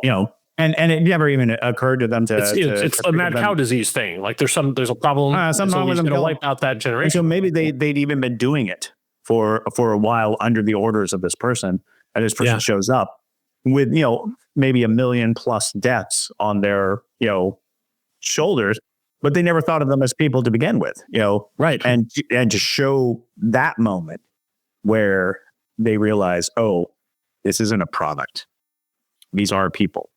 and it never even occurred to them it's a mad cow disease thing. Like there's a problem. Something wrong with them going to wipe out that generation. And so maybe they'd even been doing it for a while under the orders of this person, and this person shows up with maybe 1 million plus deaths on their shoulders, but they never thought of them as people to begin with, right? And to show that moment where they realize, oh, this isn't a product; these are people.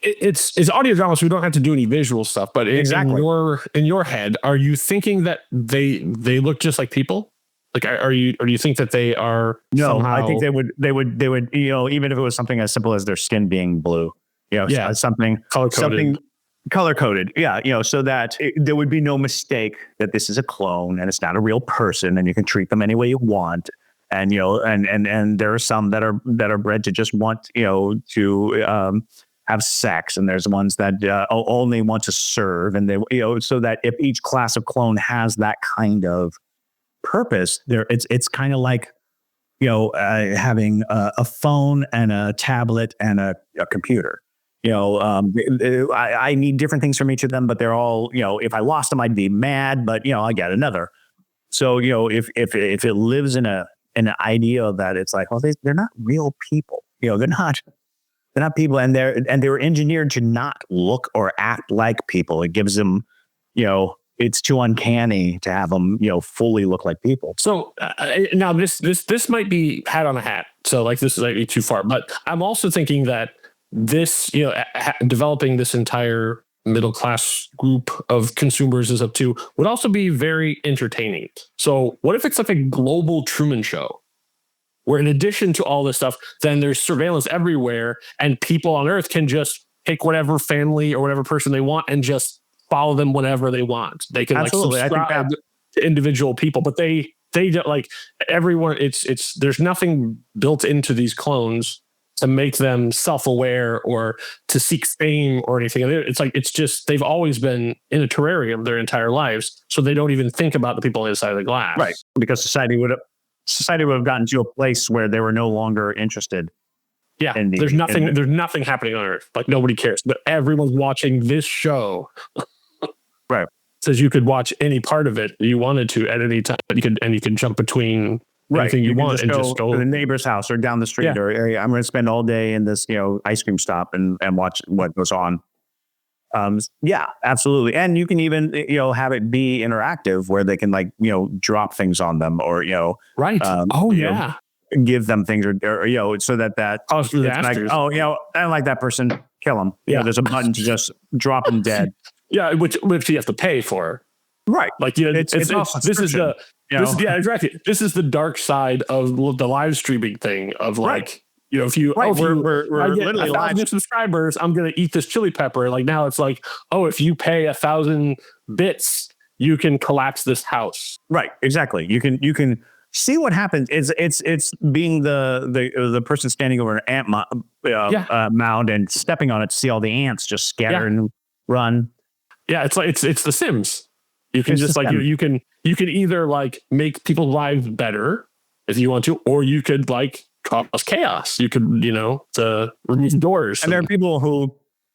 It's audio drama, so we don't have to do any visual stuff. But exactly. in your head, are you thinking that they look just like people? Like, or do you think that they are? No, somehow... I think they would, even if it was something as simple as their skin being blue, something color coded. Yeah. So that there would be no mistake that this is a clone and it's not a real person, and you can treat them any way you want. And, and there are some that are bred to just want, to, have sex, and there's ones that only want to serve, and they, so that if each class of clone has that kind of purpose, it's kind of like, having a phone and a tablet and a computer. I need different things from each of them, but they're all, if I lost them, I'd be mad, but I get another. So if it lives in an idea that it's like, well, they're not real people, they're not people, and they were engineered to not look or act like people. It gives them, it's too uncanny to have them, fully look like people. So now this might be hat on a hat. So like this is like too far, but I'm also thinking that this, developing this entire middle class group of consumers is up to would also be very entertaining. So what if it's like a global Truman Show, where in addition to all this stuff, then there's surveillance everywhere, and people on Earth can just pick whatever family or whatever person they want and just follow them whenever they want. They can Absolutely. like subscribe to individual people, but they don't, like, everyone. It's there's nothing built into these clones to make them self-aware or to seek fame or anything. It's just they've always been in a terrarium their entire lives, so they don't even think about the people inside of the glass. Right, because society would have gotten to a place where they were no longer interested. Yeah, there's nothing happening on Earth. Like, nobody cares, but everyone's watching this show. Right. Says you could watch any part of it you wanted to at any time. You could jump between anything you want and just go to the neighbor's house or down the street or area. I'm going to spend all day in this ice cream stop and watch what goes on. Yeah, absolutely. And you can even, have it be interactive where they can drop things on them or, right. Give them things or so that it's like, I don't like that person, kill them. Yeah. There's a button to just drop them dead. Yeah. Which you have to pay for. Right. Like, this is exactly. This is the dark side of the live streaming thing of like, if you, we're literally 1,000 subscribers, I'm going to eat this chili pepper. Like, now it's like, if you pay 1,000 bits, you can collapse this house. Right. Exactly. You can see what happens. It's being the person standing over an ant mound and stepping on it to see all the ants just scatter and run. Yeah. It's like, it's The Sims. You can just like, you can either like make people's lives better if you want to, or you could like cause chaos. You could, to remove doors. And there are people who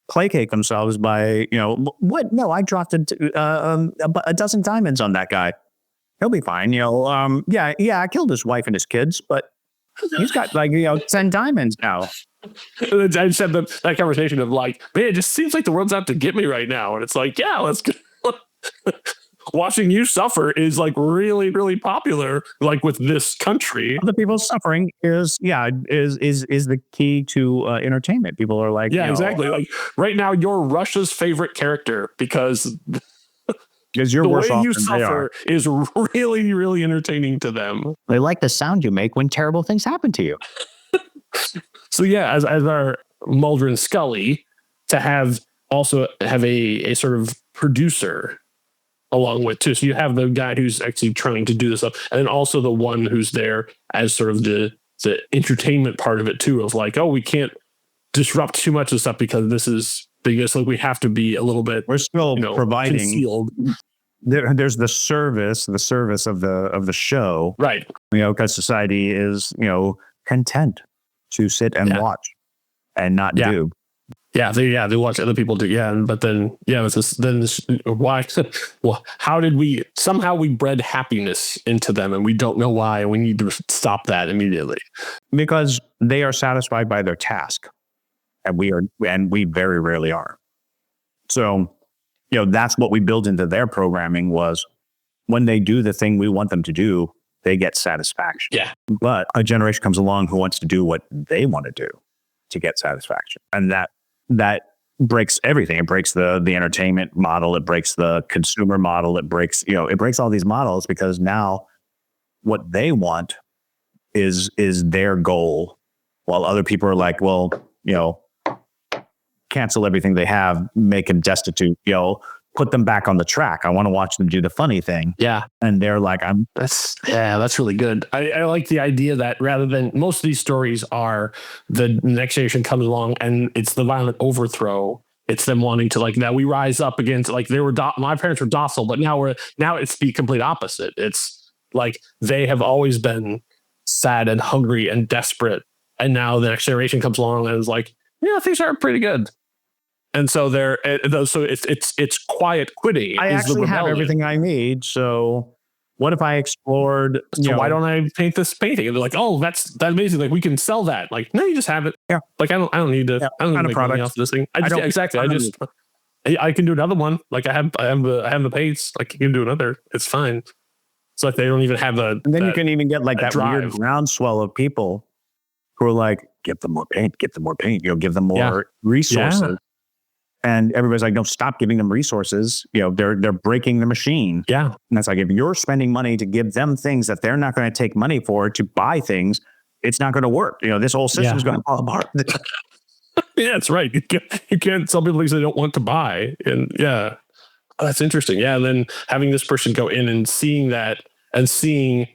placate themselves by, what? No, I dropped a dozen diamonds on that guy. He'll be fine. I killed his wife and his kids, but he's got 10 diamonds now. I just had that conversation of like, man, it just seems like the world's out to get me right now. And it's like, yeah, let's go. Watching you suffer is like really, really popular, like with this country. Other people's suffering is the key to entertainment. People are like, exactly. Like right now, you're Russia's favorite character because you're the worse way off you than suffer is really, really entertaining to them. They like the sound you make when terrible things happen to you. So yeah, as our Mulder and Scully, to have a sort of producer along with too. So you have the guy who's actually trying to do this stuff, and then also the one who's there as sort of the entertainment part of it too, of like, we can't disrupt too much of stuff because like we have to be a little bit. We're still providing. Concealed. there's the service of the show, Right. Because society is, content to sit and watch and not do. Yeah, they watch other people do. Yeah, but then it's why? Well, how did we bred happiness into them, and we don't know why, and we need to stop that immediately. Because they are satisfied by their task, and we very rarely are. So, that's what we build into their programming was when they do the thing we want them to do, they get satisfaction. Yeah, but a generation comes along who wants to do what they want to do to get satisfaction, and that breaks everything. It breaks the entertainment model. It breaks the consumer model. It breaks all these models because now what they want is their goal, while other people are like, well, cancel everything they have, make them destitute, put them back on the track. I want to watch them do the funny thing. Yeah. And they're like, that's really good. I like the idea that rather than most of these stories are the next generation comes along and it's the violent overthrow. It's them wanting to now we rise up against my parents were docile, but now it's the complete opposite. It's like they have always been sad and hungry and desperate. And now the next generation comes along and is like, things are pretty good. And so it's quiet quitting. I actually have everything I need. So what if I explored? So why don't I paint this painting? And they're like, oh, that's amazing. Like we can sell that. Like, no, you just have it. Yeah. Like I don't need to. Yeah. I don't need to Kind of make product. money off this thing. I can do another one. Like I have the paints. Like you can do another. It's fine. It's like they don't even have a. And then you can even get that drive. weird groundswell of people who are like, give them more paint. Give them more paint. Give them more resources. Yeah. And everybody's like, no, stop giving them resources. They're breaking the machine. Yeah. And that's like, if you're spending money to give them things that they're not going to take money for to buy things, it's not going to work. This whole system's going to fall apart. Yeah, that's right. You can't sell people things they don't want to buy. And that's interesting. Yeah. And then having this person go in and seeing that and seeing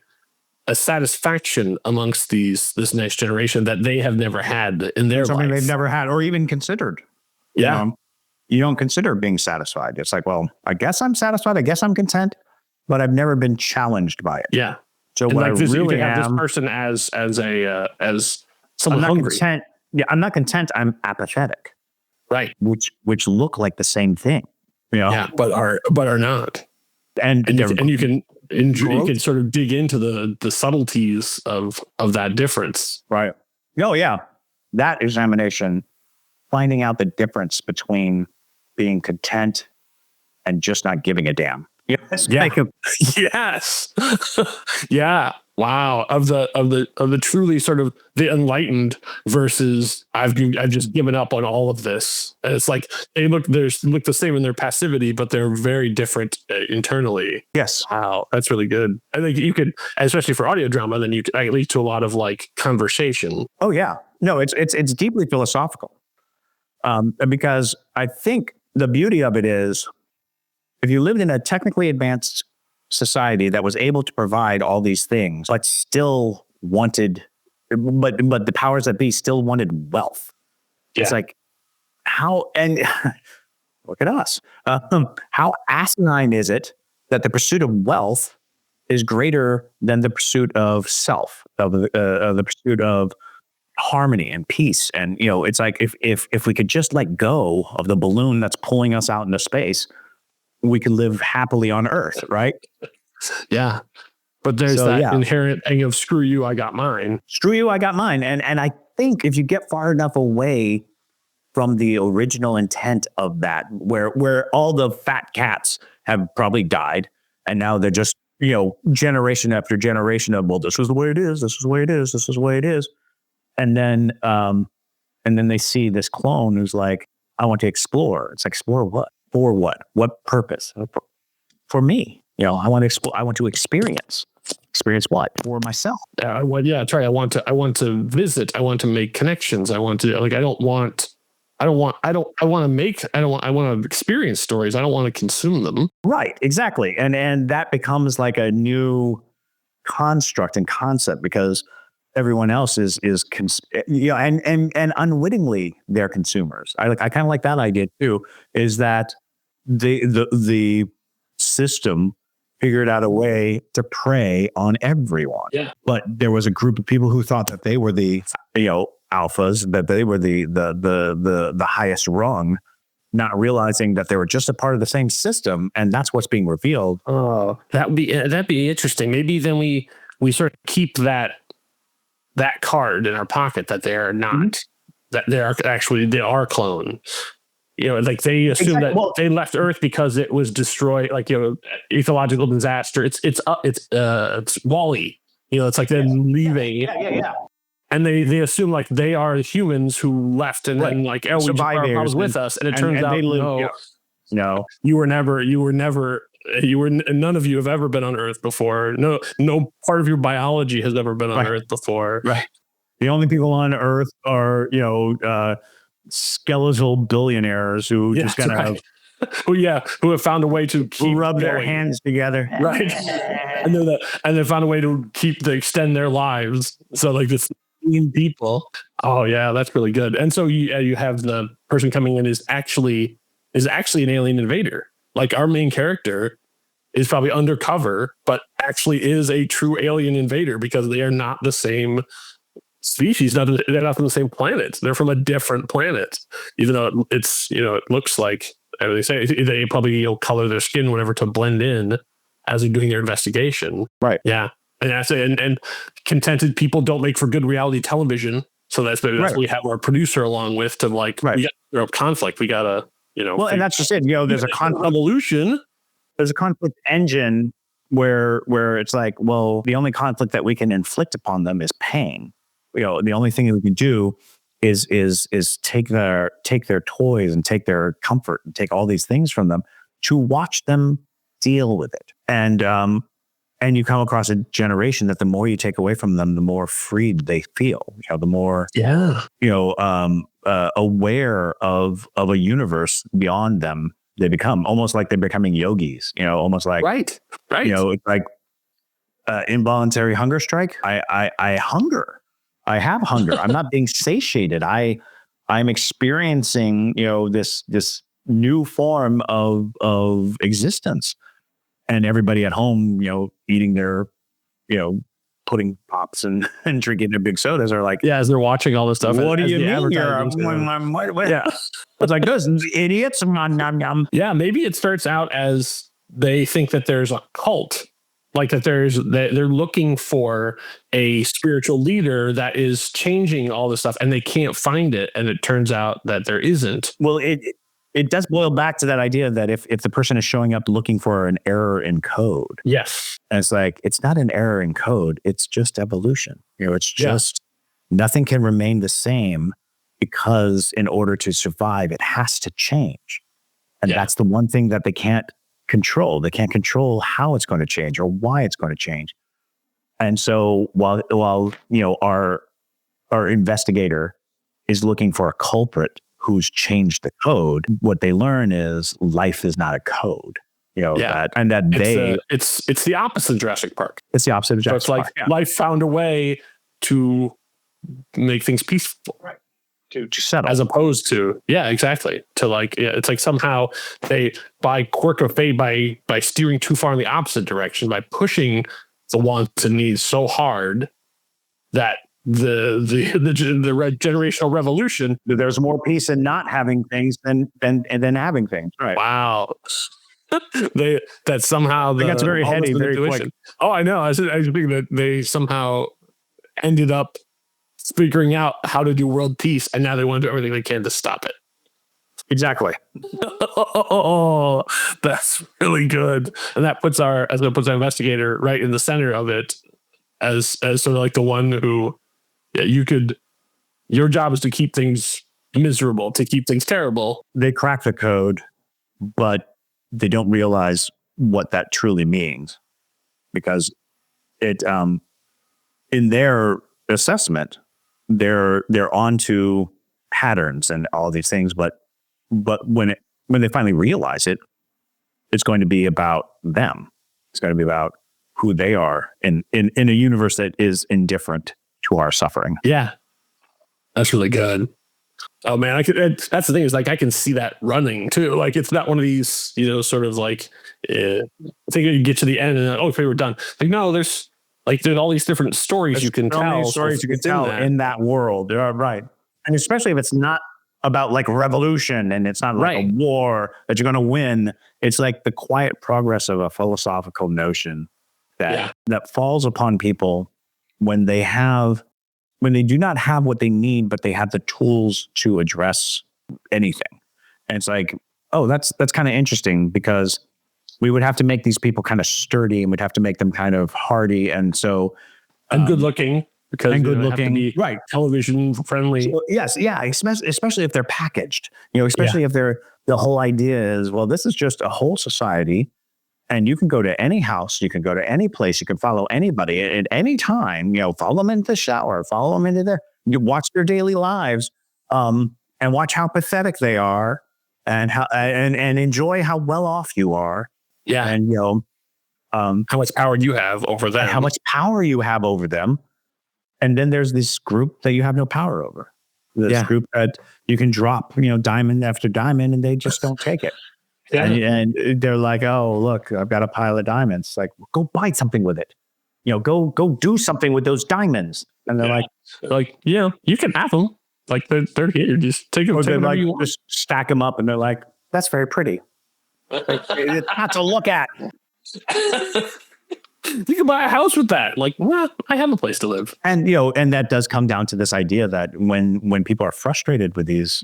a satisfaction amongst this next generation that they have never had in their life. Something they've never had or even considered. Yeah. You don't consider being satisfied. It's like, well, I guess I'm satisfied. I guess I'm content, but I've never been challenged by it. Yeah. So what I really have am, this person as someone hungry. Content. Yeah, I'm not content. I'm apathetic. Right. Which look like the same thing. Yeah, but are not. And you can sort of dig into the subtleties of that difference. Right. Oh yeah, that examination, finding out the difference between being content and just not giving a damn. Yes. Yeah. Yes. Yeah. Wow. Of the truly sort of the enlightened versus I've just given up on all of this. And it's like they look the same in their passivity, but they're very different internally. Yes. Wow. That's really good. I think you could, especially for audio drama, then you could lead to a lot of conversation. Oh yeah. No, it's deeply philosophical. Because I think the beauty of it is if you lived in a technically advanced society that was able to provide all these things, but still wanted, but the powers that be still wanted wealth. Yeah. It's like how, and look at us, how asinine is it that the pursuit of wealth is greater than the pursuit of self, of the pursuit of harmony and peace. And, it's like, if we could just let go of the balloon that's pulling us out into space, we could live happily on Earth, right? Yeah. But there's inherent thing of screw you, I got mine. Screw you, I got mine. And I think if you get far enough away from the original intent of that, where all the fat cats have probably died, and now they're just, generation after generation of, well, this is the way it is, this is the way it is, this is the way it is. And then they see this clone who's like, I want to explore. It's like, explore what? For what? What purpose? For me. I want to explore. I want to experience. Experience what? For myself. That's right. I want to visit. I want to make connections. I want to I want to experience stories. I don't want to consume them. Right. Exactly. And that becomes like a new construct and concept because everyone else is and unwittingly they're consumers. I kind of like that idea too, is that the system figured out a way to prey on everyone. Yeah. But there was a group of people who thought that they were the, alphas, that they were the highest rung, not realizing that they were just a part of the same system, and that's what's being revealed. Oh, that'd be interesting. Maybe then we sort of keep that card in our pocket that they are not, that they are clone. Like they assume that they left Earth because it was destroyed, like ecological disaster. It's Wally. It's like them leaving. Yeah. And they assume like they are humans who left, and then like we just brought problems with us, and it turns out no, none of you have ever been on Earth before. No part of your biology has ever been on Earth before. Right. The only people on Earth are skeletal billionaires who just kind of who have found a way to rub their hands together, right? and they found a way to extend their lives. So like this people. Oh yeah, that's really good. And so you have the person coming in is actually an alien invader. Like our main character is probably undercover, but actually is a true alien invader because they are not the same species. They're not from the same planet. They're from a different planet. Even though it's it looks like, as they say, they probably color their skin whatever to blend in as they're doing their investigation. Right. Yeah. And I say, and contented people don't make for good reality television. So that's what we have our producer along with to we got to throw up conflict. We gotta, Well, and that's just it. There's a conflict evolution. There's a conflict engine where it's like, well, the only conflict that we can inflict upon them is pain. The only thing that we can do is take their toys and take their comfort and take all these things from them to watch them deal with it. And you come across a generation that the more you take away from them, the more freed they feel. The more aware of a universe beyond them they become. Almost like they're becoming yogis. Almost like right. It's like involuntary hunger strike. I hunger. I have hunger. I'm not being satiated. I'm experiencing this new form of existence. And everybody at home, eating their, pudding pops and drinking their big sodas are like, as they're watching all this stuff. What do you mean? Yeah. It's like, those idiots. Yeah, maybe it starts out as they think that there's a cult, like that they're looking for a spiritual leader that is changing all this stuff, and they can't find it, and it turns out that there isn't. Well, it does boil back to that idea that if the person is showing up looking for an error in code. Yes. And it's like, it's not an error in code. It's just evolution. It's just nothing can remain the same because in order to survive, it has to change. And that's the one thing that they can't control. They can't control how it's going to change or why it's going to change. And so while our investigator is looking for a culprit who's changed the code, what they learn is life is not a code. It's the opposite of Jurassic Park. It's the opposite of Jurassic Park. So it's like life found a way to make things peaceful. Right. To settle. As opposed to, exactly. To it's like somehow they, by quirk of fate, by steering too far in the opposite direction, by pushing the wants and needs so hard that the generational revolution. There's more peace in not having things than having things. Right. Wow. That somehow that's very heady, very quick. Oh, I know. I was thinking that they somehow ended up figuring out how to do world peace, and now they want to do everything they can to stop it. Exactly. Oh, that's really good. And that puts our investigator right in the center of it as sort of like the one who your job is to keep things miserable, to keep things terrible. They crack the code, but they don't realize what that truly means, because it in their assessment, they're onto patterns and all these things, but when they finally realize it, it's going to be about them. It's going to be about who they are in a universe that is indifferent to our suffering. Yeah, that's really good. Oh man, that's the thing is like I can see that running too. Like it's not one of these, sort of like I think you get to the end and okay, we're done. Like no, there's all these different stories you can tell. Stories you can tell in that world. Right, and especially if it's not about like revolution and it's not like a war that you're going to win. It's like the quiet progress of a philosophical notion that falls upon people when they do not have what they need, but they have the tools to address anything. And it's like, oh, that's kind of interesting because we would have to make these people kind of sturdy and we'd have to make them kind of hardy. And so, and good looking because good looking, right. Television friendly. So, yes. Yeah. Especially if they're packaged, especially if the whole idea is, well, this is just a whole society. And you can go to any house, you can go to any place, you can follow anybody at any time, follow them into the shower, follow them into you watch their daily lives, and watch how pathetic they are and how, and enjoy how well off you are. Yeah. And, how much power you have over them. How much power you have over them. And then there's this group that you have no power over. This group that you can drop, diamond after diamond and they just don't take it. Yeah. And they're like, oh, look, I've got a pile of diamonds. Like, go buy something with it. Go do something with those diamonds. And they're you can have them. Like they're here. Just take them. They like just stack them up, and they're like, that's very pretty. It's not to look at. You can buy a house with that. Like, I have a place to live. And and that does come down to this idea that when people are frustrated with these,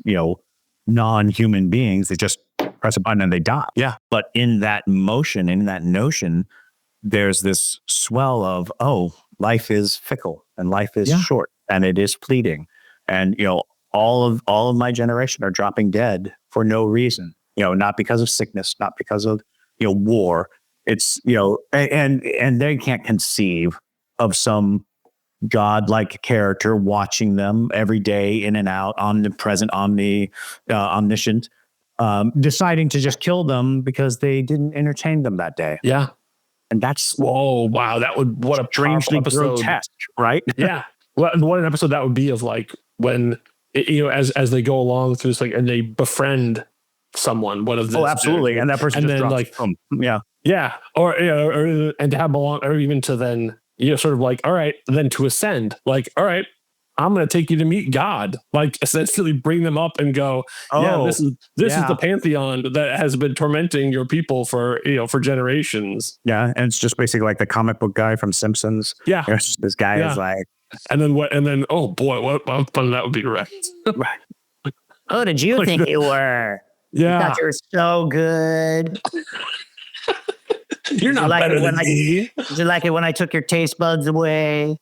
non-human beings, they just press a button and they die. Yeah. But in that motion, in that notion, there's this swell of, oh, life is fickle and life is short and it is fleeting. And, all of my generation are dropping dead for no reason, not because of sickness, not because of, war. It's, and they can't conceive of some godlike character watching them every day in and out, omnipresent, omniscient, deciding to just kill them because they didn't entertain them that day. Yeah. And that's wow. That would what a strangely episode. Grotesque, right? Yeah. What an episode that would be of like when as they go along through this, like, and they befriend someone. One of this. Oh, absolutely. And that person and just then drops like yeah, or and to have belong, or even to then sort of like, all right, then to ascend, like, all right, I'm going to take you to meet God, like essentially bring them up and go, this is the pantheon that has been tormenting your people for generations. Yeah. And it's just basically like the comic book guy from Simpsons. Yeah. This guy is like, and then, oh boy, what fun that would be, right? Right. Who did you think you were? Yeah. You thought you were so good. You're not better than me. Did you like it when I took your taste buds away?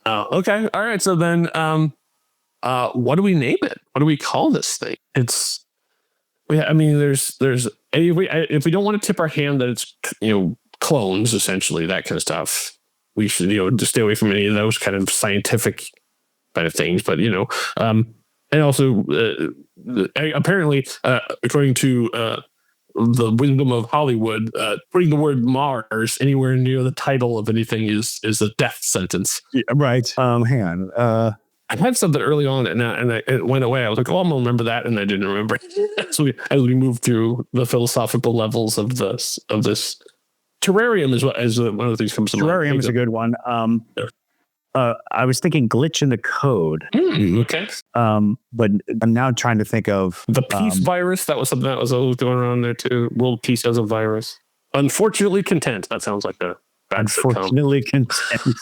Okay. All right. So then, what do we name it? What do we call this thing? There's if we don't want to tip our hand that it's, clones, essentially, that kind of stuff, we should, just stay away from any of those kind of scientific kind of things. But, and also, apparently, according to, the wisdom of Hollywood, putting the word Mars anywhere near the title of anything is a death sentence. Yeah, right. Hang on. I had something early on and it went away. I was like, oh, I'm gonna remember that, and I didn't remember. So as we move through the philosophical levels of this terrarium is one of the things comes to mind. Terrarium is a good one. I was thinking glitch in the code. Okay. But I'm now trying to think of the peace virus. That was something that was always going around there too. World peace as a virus. Unfortunately content. That sounds like a bad unfortunately content.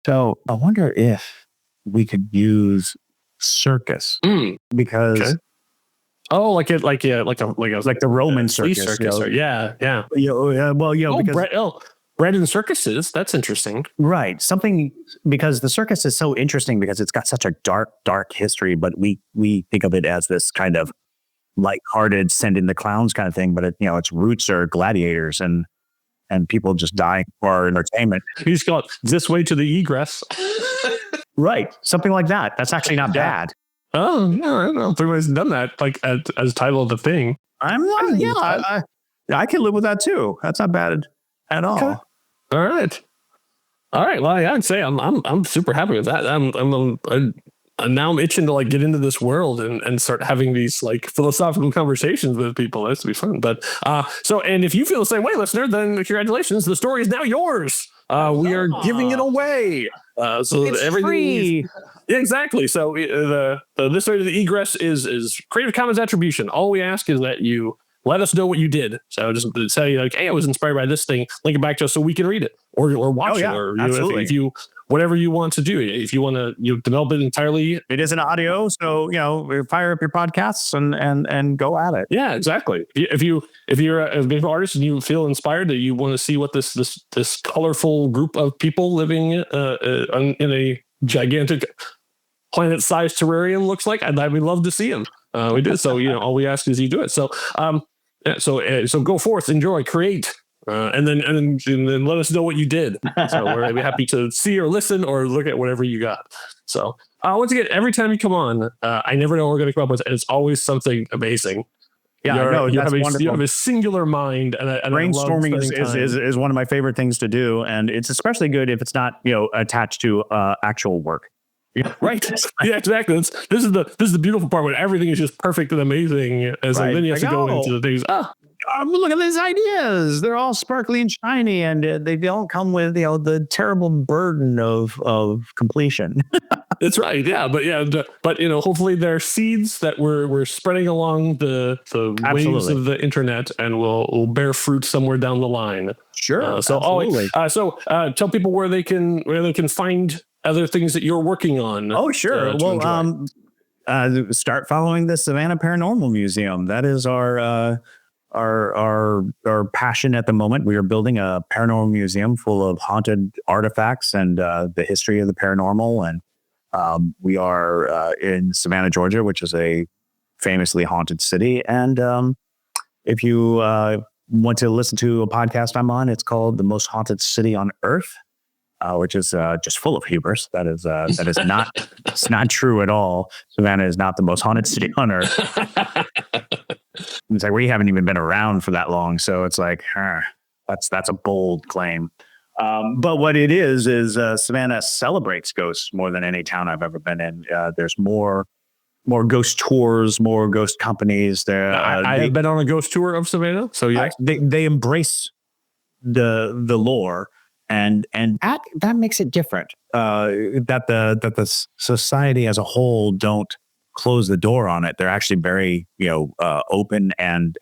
So I wonder if we could use circus because. Okay. Oh, like the Roman circus. Yeah. Because bred in circuses, that's interesting. Right. Something, because the circus is so interesting because it's got such a dark history, but we think of it as this kind of lighthearted send in the clowns kind of thing, but its roots are gladiators and people just dying for our entertainment. He's got this way to the egress. Right. Something like that. That's actually not bad. Oh, no, I don't know if anybody's done that, like as title of the thing. I can live with that too. That's not bad at all. Okay. All right. Well, I'd say I'm super happy with that. now I'm itching to like get into this world and start having these like philosophical conversations with people. That's to be fun. But and if you feel the same way, listener, then congratulations. The story is now yours. We are giving it away. So It's everything free. Yeah, exactly. So this side of the egress is Creative Commons attribution. All we ask is that you let us know what you did. So just say like, hey, I was inspired by this thing. Link it back to us so we can read it or watch it, or absolutely. if you whatever you want to do. If you want to develop it entirely, It is an audio, so fire up your podcasts and go at it. yeah, exactly. If you're a visual artist and you feel inspired that you want to see what this colorful group of people living in a gigantic planet-sized terrarium looks like, I'd love to see them. We do. So all we ask is you do it. So so go forth, enjoy, create. And then let us know what you did. So we're happy to see or listen or look at whatever you got. So once again, every time you come on, I never know what we're going to come up with, and it's always something amazing. Yeah, you that's wonderful. have a singular mind, and brainstorming I love is one of my favorite things to do, and it's especially good if it's not attached to actual work. Right. Yeah, exactly. This is the beautiful part when everything is just perfect and amazing. And so then you have to go into the things. Look at these ideas. They're all sparkly and shiny, and they don't come with the terrible burden of completion. That's right. Yeah, but hopefully they're seeds that we're spreading along the waves of the internet, and will bear fruit somewhere down the line. Sure. Absolutely. Tell people where they can find other things that you're working on. Oh, sure. Start following the Savannah Paranormal Museum. That is our passion at the moment. We are building a paranormal museum full of haunted artifacts and the history of the paranormal. And we are in Savannah, Georgia, which is a famously haunted city. And if you want to listen to a podcast I'm on, it's called The Most Haunted City on Earth, which is just full of hubris. That is not it's not true at all. Savannah is not the most haunted city on Earth. It's like we haven't even been around for that long, so it's like that's a bold claim. But what it is Savannah celebrates ghosts more than any town I've ever been in. There's more ghost tours, more ghost companies. I have been on a ghost tour of Savannah, so yeah, they embrace the lore. And that makes it different. That the society as a whole don't close the door on it. They're actually very open and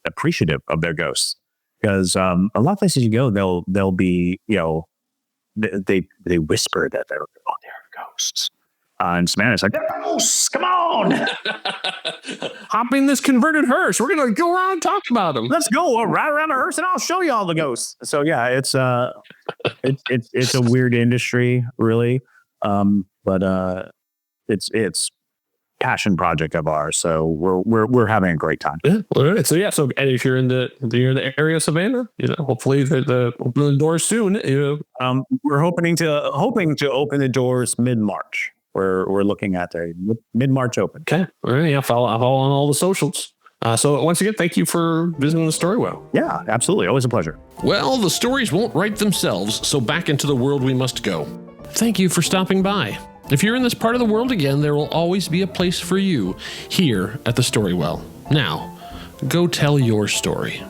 appreciative of their ghosts, because a lot of places you go, they'll be they whisper that there are ghosts. And Savannah's like, ghosts, come on, hop in this converted hearse. We're gonna go around and talk about them. Let's go right around the hearse, and I'll show you all the ghosts. So yeah, it's a weird industry, really, but it's passion project of ours. So we're having a great time. Yeah. All right. So yeah. So and if you're in the area of Savannah, hopefully the open the doors soon. We're hoping to open the doors mid-March. We're looking at the mid-March open. Okay. All right. Yeah. Follow on all the socials. So once again, thank you for visiting the Story Well. Yeah, absolutely. Always a pleasure. Well, the stories won't write themselves, so back into the world we must go. Thank you for stopping by. If you're in this part of the world again, there will always be a place for you here at the Story Well. Now, go tell your story.